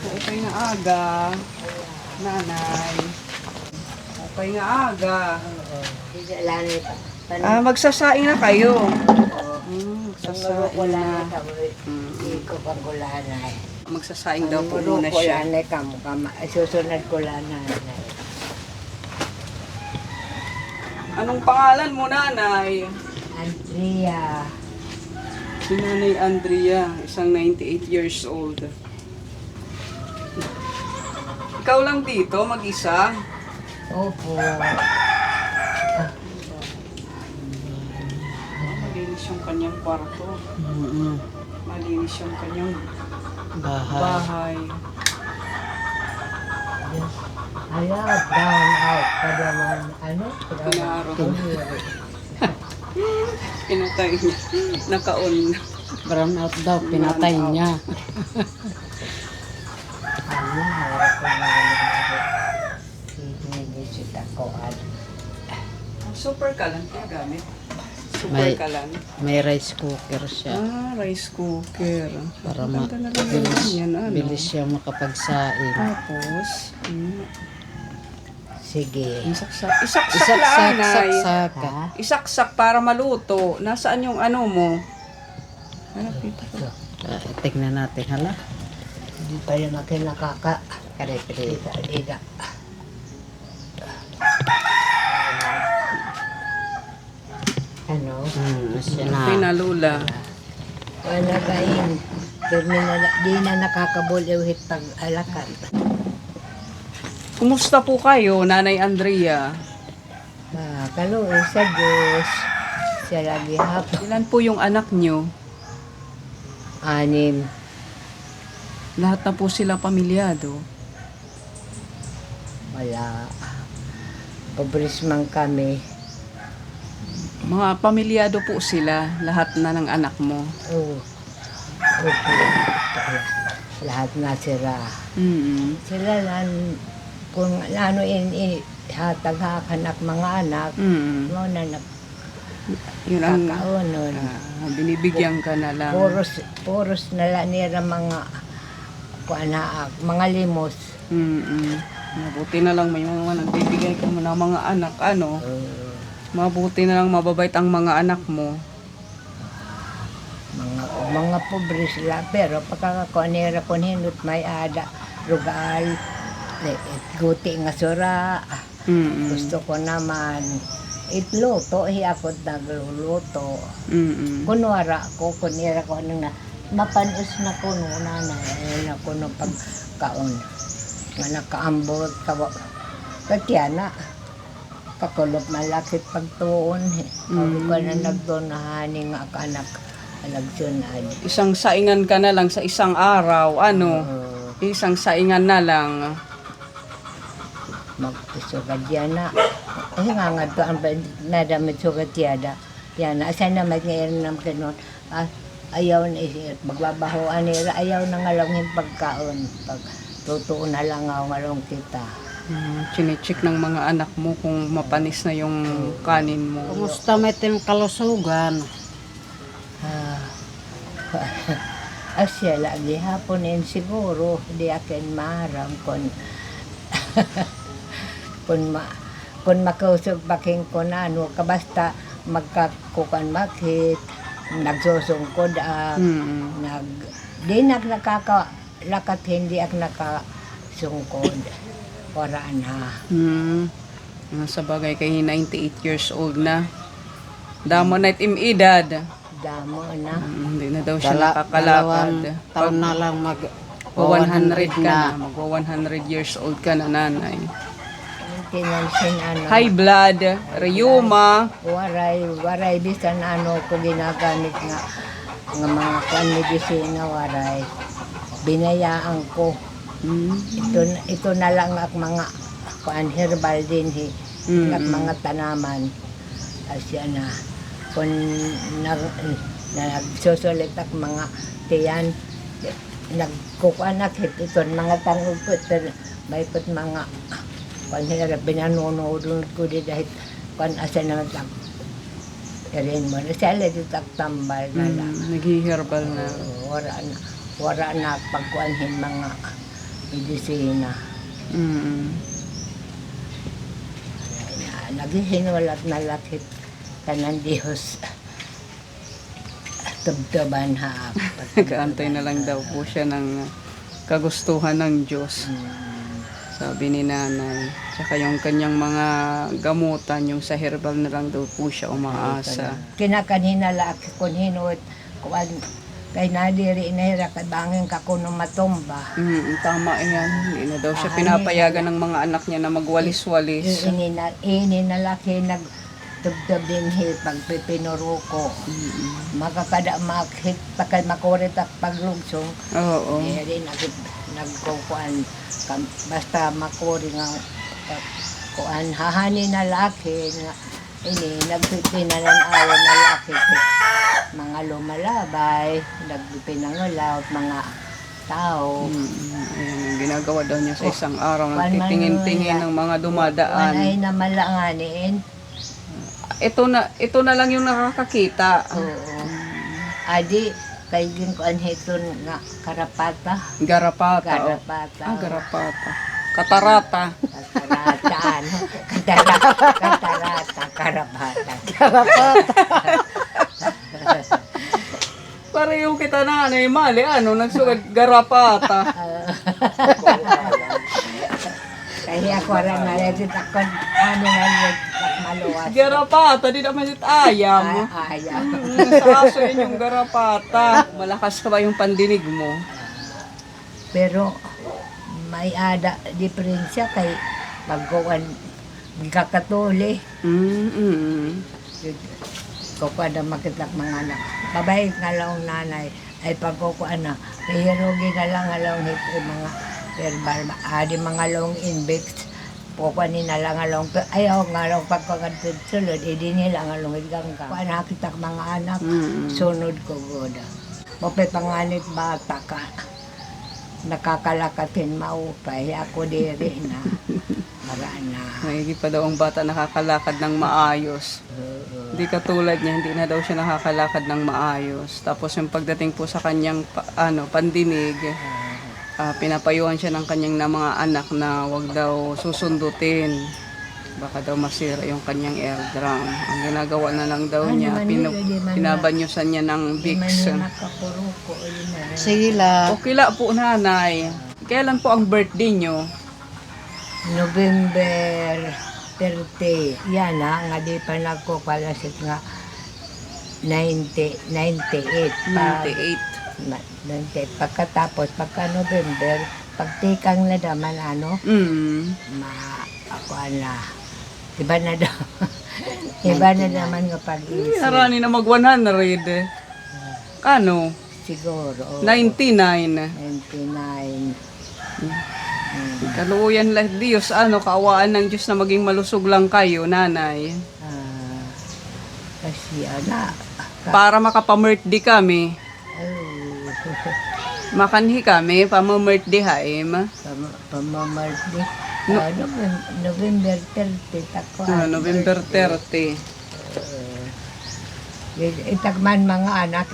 Okay na aga. Nanay. Okay na aga. Magsasaing na kayo. Magsasaing na. Magsasaing daw po muna siya. Susunod ko lang na. Anong pangalan mo, nanay? Andrea. Si Nanay Andrea, isang 98 years old. Ikaw lang dito, mag-isa? Opo. Malinis yung kanyang kwarto. Malinis yung kanyang bahay. Ayaw, down out. Kada man, Pinaro. Pinatay niya. Naka-on. Brown out daw, pinatay Brown out. niya. Super kalan kaya gamit. Super May- kalan. May rice cooker siya. Rice cooker. Para Ganda na lang naman yan, ano? bilis siya makapagsaing. Tapos, Sige. isaksak lang, Isaksak, Nay. saksaka. Isaksak para maluto. Nasaan yung ano mo? Hanap dito. Tignan natin, hala. Hindi pa yung akin nakaka. Ida. Ano? Siya Okay na. na, Lula. Wala kain. Di na nakakabuliwit pag alakan. Kumusta po kayo, Nanay Andrea? Kaluoy sa Diyos. Siya lagi hapon. Ilan po yung anak nyo? 6. Lahat na po sila pamilyado. Wala. Pabris man kami. Mga pamilyado po sila, lahat na ng anak mo. Oo. Opo. Lahat na sila. Sila lang, kung ano hatag-hakanak mga anak, mo na Yun ang nakakaunon. binibigyan ka na lang. Puros na lang nila mga limos. Mabuti na lang may mga nagbibigay ka mo ng mga anak, ano. Mabuti na lang mababait ang mga anak mo. Mga pobre sila, pero pagkakakuanira ko hinot may ada, rugal, guti nga sura. Gusto ko naman itluto, ako nagluluto. Kunwara ko, kunira ko na mapanos na ko no na ko no pagkaon. Nga nakaambot ka Tatiana. Kakulop malakit pagtuon. Ako ka na nagdonahan nga anak alagsunad. Isang saingan ka na lang sa isang araw, ano. Isang saingan na lang. Magpisugat yan na. Nga nga to ang nadamit sugat yada. Yan na. Asa naman ngayon ng ganun. Ayaw na isip. Magbabahoan nila. Ayaw na ngalawin pagkaon. Pag totoo na lang nga ngalawin kita. Chine-check ng mga anak mo kung mapanis na yung kanin mo. Kumusta may tim kalusugan? Asya lagi hapon yan siguro. Di akin maram kung makausap baking ko na ano, kabasta magkakukan makit, nagsusungkod, di nakakalakat, hindi ak nakasungkod. Wala na. Sa bagay kay 98 years old na. Damo na itim edad. Damo na. Hindi na daw siya nakakalakad. Taon na lang mag 100 ka na. Magwa 100 years old ka na, nanay. Tinansin ano. High blood, rheuma. Waray bisan ano ko ginagamit nga mga medisina waray. Binayaan ko. Ito na lang ang mga herbal din at mga tanaman. Asya na. Kung nagsusulit ak mga tiyan, nagkukanak ito mga tangog ko, may pot mga panghirap, binanunod ko di dahil kung asa naman lang. Erin mo, nasala dito ak tambal na lang. Naghiherbal na. Wala na pagkuanhin mga medisina. Mm. Nagsinulat na lakit ka ng Diyos. Tubtuban ha. Nag-aantay na lang daw po siya ng kagustuhan ng Diyos. Sabi ni nanay. Tsaka yung kanyang mga gamutan, yung sa herbal na lang daw po siya umaasa. Kinakanina laki kun hinuot kuan kay nadiri inahira kay bangin ka kuno matumba. Tama yan. Hindi na daw siya pinapayagan ng mga anak niya na magwalis-walis. Ini na laki nagtubtub din hi pagpipinuruko. Makakada makit pakay makurit at paglugsong. Oo. Diri nagkukuan basta makuri nga kuan hahani na laki nga ini nagpipinanan awan na laki mga lumalabay nagpipinangalaw mga tao. Ayan, yung ginagawa daw niya sa isang araw. Nagtitingin-tingin ng mga dumadaan. Wanay na malanganin. Ito na lang yung nakakakita. Oo. Adi kay gin kuan hiton nga karapata. Garapata. Garapata. Garapata. Katarata. Katarata, ano? Katarata, karapata. Pareho kita na mali. Nagsugat garapata. Kaya ako rin nalit ako, nalit maluwas. Garapata, di naman it ayam. Ayaw. Sa aso yun yung garapata. Malakas ka ba yung pandinig mo? Pero may ada diferensya kay pagkuhan kakatuli. Kukuha na makitak mga anak. Babay nga lang nanay ay pagkukuha na. Hihirugi na lang along mga verbal. Adi mga long index. Kukuha nila lang along. Ayaw nga lang pagkakatid sulod. Hindi nila nga along iganggang. Kuha na kitak mga anak. Sunod ko goda. Mapay panganit bata ka. Nakakalakatin maupay. Ako diri na. Marana. Maigi pa daw ang bata nakakalakad ng maayos. Hindi katulad niya, hindi na daw siya nakakalakad ng maayos. Tapos yung pagdating po sa kanyang pandinig, pinapayuhan siya ng kanyang na mga anak na wag daw susundutin. Baka daw masira yung kanyang eardrum. Ang ginagawa na lang daw niya, pinabanyusan niya ng Vicks. Sige la. Okay la po nanay. Kailan po ang birthday nyo? November 30. Yan nga di pa nagkukalasit nga 98. 98. Pagkatapos, pagka November, pagtikang na naman ako na, iba na daw. Iba na naman nga pag-isip. Harani na mag 100. Ano? Siguro. 99. 99. Kaluyan lang Diyos, kaawaan ng Diyos na maging malusog lang kayo, nanay. Kasi Para makapamirthday kami. Makanhi kami, pamamirthday haim. Pamamirthday. November 30, tako. November 30. Itagman mga anak,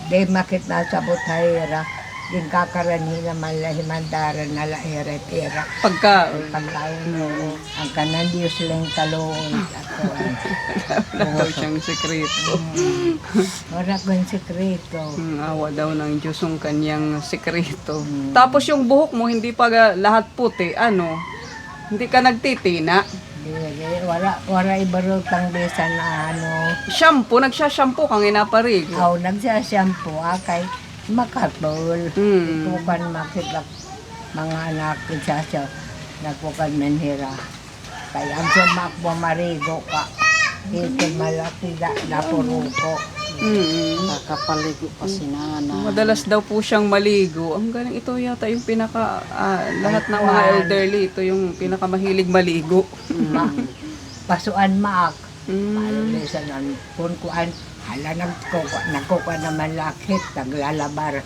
di makit na sa butayra. Yung kakaranhin naman lahimandaran na lahira-tira. Pagkaon. Pagkaon mo. Ang kanan Diyos lang taloon. Wala daw siyang sekreto. Wala kong sekreto. Awa daw ng Diyos ang kanyang sekreto. Tapos yung buhok mo, hindi pa lahat puti. Hindi ka nagtitina. Wala ibarutang besa na Shampoo, nagsha-shampoo kang inaparig. Nagsashampoo kay makatol. Bukan makita mga anak sasya nagpukan manhira. Kaya ang sumakbo marigo ka. Ito malaki na puruko. Kakapaligo pa si nanay. Madalas daw po siyang maligo. Ang galing, ito yata yung lahat ng mga elderly, ito yung pinakamahilig maligo. Pasuan maak. Palisan ang punkuan. Hala, nagkukuha naman lakit, naglalabar.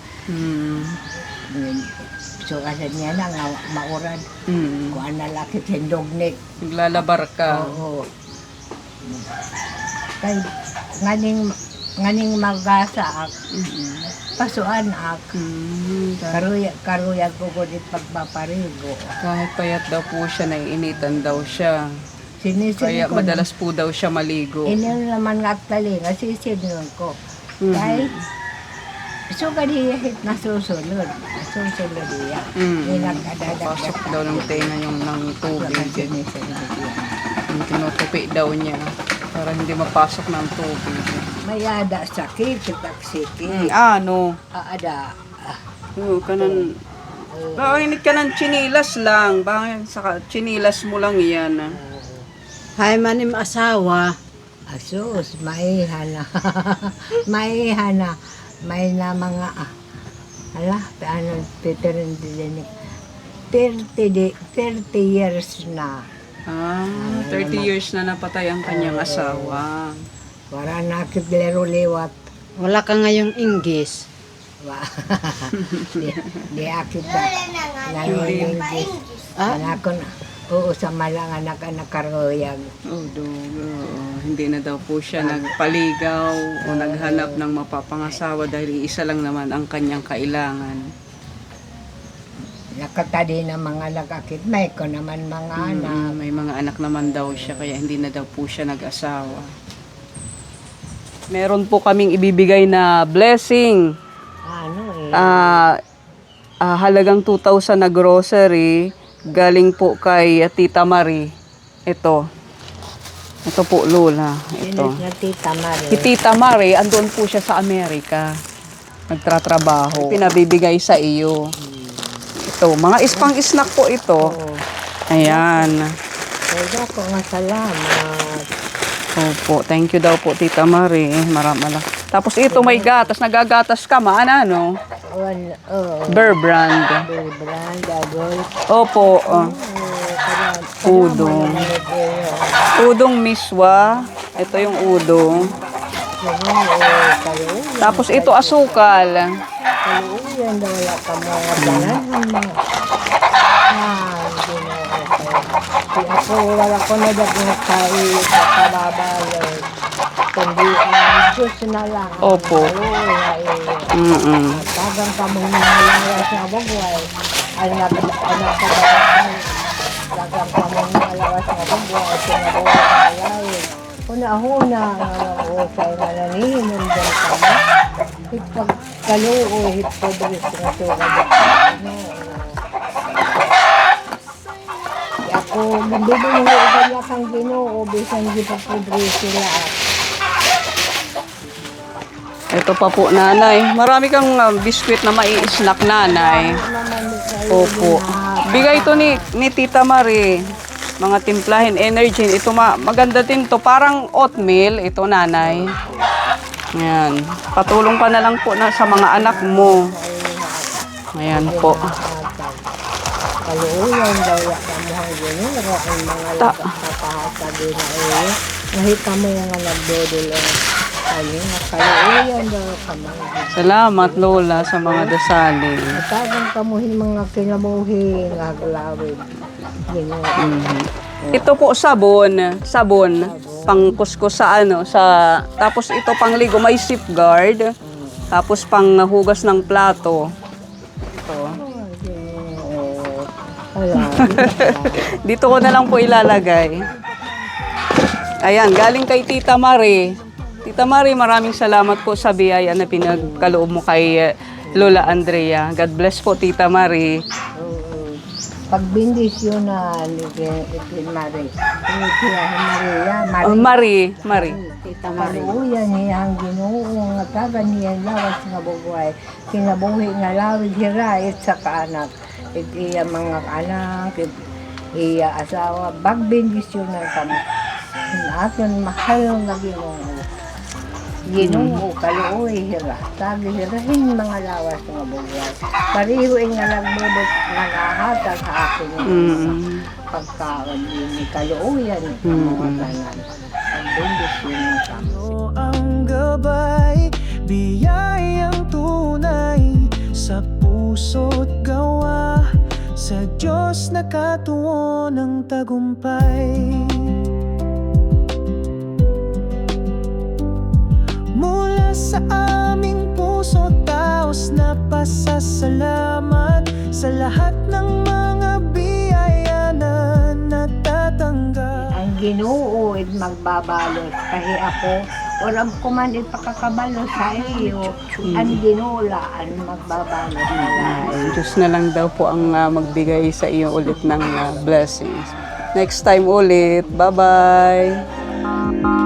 So, kasi niya na nga, maurad. Kuha na lakit, hindognik. Naglalabar ka. Oo. Kaya, nganing magasa, pasuan ak. Karuyag ko gud pagpaparigo. Kahit payat daw po siya, naiinitan daw siya. Sinisid Kaya ko. madalas po daw siya maligo. Ini naman nga tali nga sisid nun ko. Mhm. Kay so kadiyahit nasusunod. Nasusunod iya. Mhm. Inagkadadag. Pasok daw ng tenga yung ng tubig. Yung tinutupi daw niya para hindi mapasok ng tubig. Mayada sakit, taksiki. Ano? Aada. Oo, kanan. Nakainit ka ng chinilas lang. Bakit? Saka chinilas mo lang yan. Hay manim asawa. Asus, maihana. Maihana. May na mga, ala, paano, pitirin din 30 years na. 30 years na napatay ang kanyang asawa. Para nakitlero liwat. Wala ka ngayong inggis. Wa. Di akit na. Ngayon, anakon, oo, sa malang anak karuyag. Hindi na daw po siya nagpaligaw o naghanap ng mapapangasawa dahil isa lang naman ang kanyang kailangan. Nakatadi na mga nagakit. May ko naman mga anak. May mga anak naman daw siya kaya hindi na daw po siya nag-asawa. Meron po kaming ibibigay na blessing. Ano eh. Halagang 2,000 na grocery galing po kay Tita Marie. Ito po, Lola. Ito. Sinis na Tita Marie. Si Tita Marie, andun po siya sa Amerika. Nagtratrabaho. Pinabibigay sa iyo. Ito, mga ispang-snack po ito. Ayan. Kaya ko nga salamat. Opo, thank you daw po, Tita Marie. Marami. Tapos ito, may gatas. Nagagatas ka, ano? Bear Brand. Brand, agol. Opo. Udong. Udong miswa. Ito yung udong. Tapos ito, asukal. Kaluyan daw wala ka mga dalahan mga. Ako wala ko na dagang kain sa kababalo. Kundi ang Diyos na lang. Opo. Tagang kamong nalala sa bugway. Anak ka dagang tagang kamong nalala sa bugway. Sinabuhay na lain. Una-una nga usay nga nanihinom dyan kami. Hipag kaluo, hipag na tuwa. Ako, bibili mo kanya kang Ginoo, bisan di pagpudri sila. Ito pa po, nanay. Marami kang biskwit na mai-snack, nanay. Opo. Bigay ito ni Tita Marie. Mga timplahin, energy. Ito maganda din to. Parang oatmeal. Ito, nanay. Ayan. Patulong ka na lang po sa mga anak mo. Ayan po. Kaluuyan daw ya kamuhang Ginoo, ang mga kapahasa din na nakita mo yung nagdodol ayun, kaluuyan daw kamuhang. Salamat, Lola, sa mga dasali. Tagang kamuhin mga kinabuhi, naglawid. Ito po sabon, pang kuskus tapos ito pang ligo, may safeguard, tapos pang hugas ng plato. Ito. Dito ko na lang po ilalagay. Ayan, galing kay Tita Marie. Tita Marie, maraming salamat po sa biyaya na pinagkaloob mo kay Lola Andrea. God bless po, Tita Marie. Pagbindisyon na itin Marie. Marie. Tita Marie. Kaluuyan niya ang Ginoo nga taga niya lawas nga bugway. Kinabuhi nga lawid hirait sa kaanak. Iya mga anak, iya asawa, bagbindisyon na kami. Aton mahal nga Ginoo. Ginoo kaluoy hira. Sabi hirahin mga lawas nga bugway. Pariho nga nagbubot nagahatag sa akin pagkaon ni kaluoyan mga tanan. Bagbindisyon na kami. Ang gabay, biyayang tunay sa puso't gawa, sa Diyos nakatuon ng tagumpay. Mula sa aming puso't tao daos na pasasalamat sa lahat ng mga biyaya na natatanggap. Ang Ginoo it magbabalot kahi ako oram ko man ipakakabalo sa iyo. Ang Ginoo laan magbabalot na Ang Diyos na lang daw po ang magbigay sa iyo ulit ng blessings. Next time ulit. Bye-bye!